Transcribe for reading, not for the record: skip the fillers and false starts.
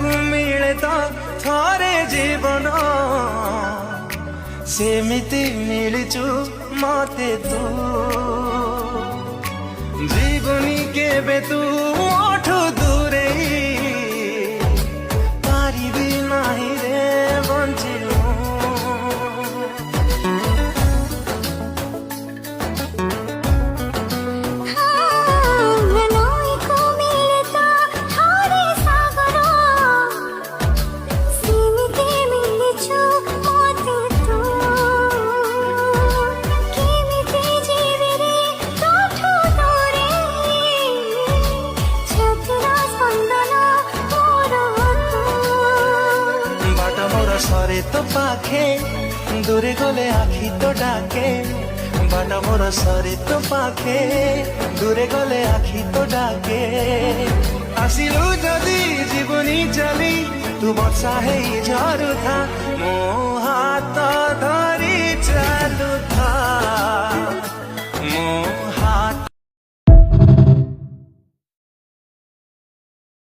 ସମସ୍ତଙ୍କୁ ମିଳେ ତ ଥରେ ଜୀବନ, ସେମିତି ମିଳିଛୁ ମତେ ତୁ। ଯିବୁନି କେବେ ତୁ ମୋଠୁ ଦୂରେଇ, ପାରିବି ନାହିଁ ରେ ବଞ୍ଚି ମୁଁ। সরে তো পাখে দূরে গলে আখি তো ডাকে, বাটা মোর সরে তো পাখে দূরে গলে আখি তো ডাকে। আসিলু যদি জীবনী চালি তু বর্ষা হেই ঝড়ুথা, মো হাত ধর